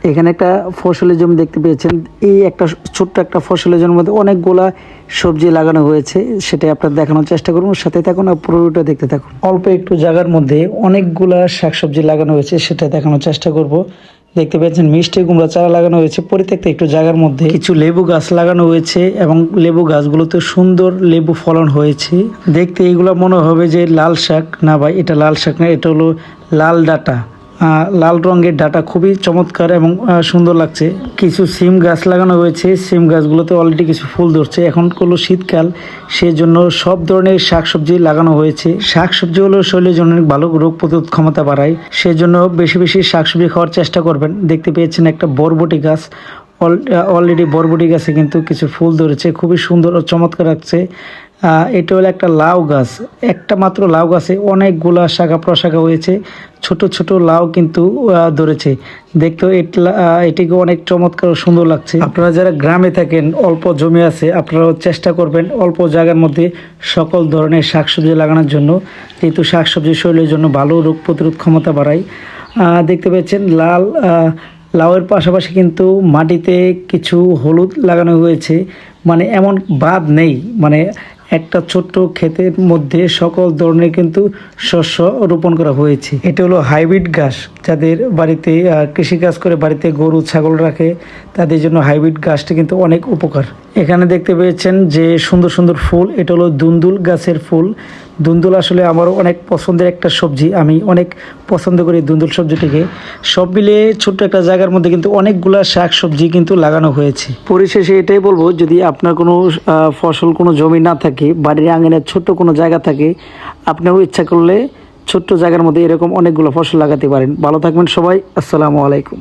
এখানে একটা ফসলের জমি দেখতে পেয়েছেন। এই একটা ছোট্ট একটা ফসলের জমির মধ্যে অনেকগুলা সবজি লাগানো হয়েছে, সেটাই আপনার দেখানোর চেষ্টা করুন। সাথে থাকুন আর পুরোটা দেখতে থাকুন। অল্প একটু জায়গার মধ্যে অনেকগুলা শাকসবজি লাগানো হয়েছে, সেটা দেখানোর চেষ্টা করব। দেখতে পাচ্ছেন মিষ্টি কুমড়া চারা লাগানো হয়েছে পরিত্যক্ত একটু জায়গার মধ্যে। কিছু লেবু গাছ লাগানো হয়েছে এবং লেবু গাছগুলোতে সুন্দর লেবু ফলন হয়েছে। দেখতে এগুলো মনে হবে যে লাল শাক, না ভাই এটা লাল শাক না, এটা হলো লাল ডাঁটা। লাল রঙের ডাটা খুবই চমৎকার এবং সুন্দর লাগছে। কিছু সিম গাছ লাগানো হয়েছে, সিম গাছগুলোতে অলরেডি কিছু ফুল ধরছে। এখন হলো শীতকাল, সেজন্য সব ধরনের শাকসবজি লাগানো হয়েছে। শাকসবজি হলো শরীরের জন্য অনেক ভালো, রোগ প্রতিরোধ ক্ষমতা বাড়ায়, সেজন্য বেশি বেশি শাকসবজি খাওয়ার চেষ্টা করবেন। দেখতে পেয়েছেন একটা বরবটি গাছ, অলরেডি বরবটি গাছে কিন্তু কিছু ফুল ধরেছে, খুবই সুন্দর ও চমৎকার লাগছে। এটা হলো একটা লাউ গাছ, একটা মাত্র লাউ গাছে অনেকগুলা শাখা প্রশাখা হয়েছে, ছোট ছোট লাউ কিন্তু ধরেছে। দেখতেও এটিকে অনেক চমৎকার ও সুন্দর লাগছে। আপনারা যারা গ্রামে থাকেন, অল্প জমি আছে, আপনারাও চেষ্টা করবেন অল্প জায়গার মধ্যে সকল ধরনের শাকসবজি লাগানোর জন্য, যেহেতু শাকসবজি শরীরের জন্য ভালো, রোগ প্রতিরোধ ক্ষমতা বাড়ায়। দেখতে পাচ্ছেন লাউয়ের পাশাপাশি কিন্তু মাটিতে কিছু হলুদ লাগানো হয়েছে, মানে এমন বাদ নেই, মানে একটা ছোট্ট ক্ষেতের মধ্যে সকল ধরনের কিন্তু শস্য রোপণ করা হয়েছে। এটা হলো হাইব্রিড ঘাস, যাদের বাড়িতে কৃষিকাজ করে, বাড়িতে গরু ছাগল রাখে, তাদের জন্য হাইব্রিড ঘাসটি কিন্তু অনেক উপকার। এখানে দেখতে পেয়েছেন যে সুন্দর সুন্দর ফুল, এটা হলো দুন্দুল গাছের ফুল। দুন্দুল আসলে আমারও অনেক পছন্দের একটা সবজি, আমি অনেক পছন্দ করি দুন্দুল সবজিটিকে। সব মিলিয়ে ছোট্ট একটা জায়গার মধ্যে কিন্তু অনেকগুলা শাক সবজি কিন্তু লাগানো হয়েছে। পরিশেষে এটাই বলবো, যদি আপনার কোনো ফসল, কোনো জমি না থাকে, বাড়ির আঙিনায় ছোট্ট কোনো জায়গা থাকে, আপনারও ইচ্ছা করলে ছোট্ট জায়গার মধ্যে এরকম অনেকগুলো ফসল লাগাতে পারেন। ভালো থাকবেন সবাই, আসসালামু আলাইকুম।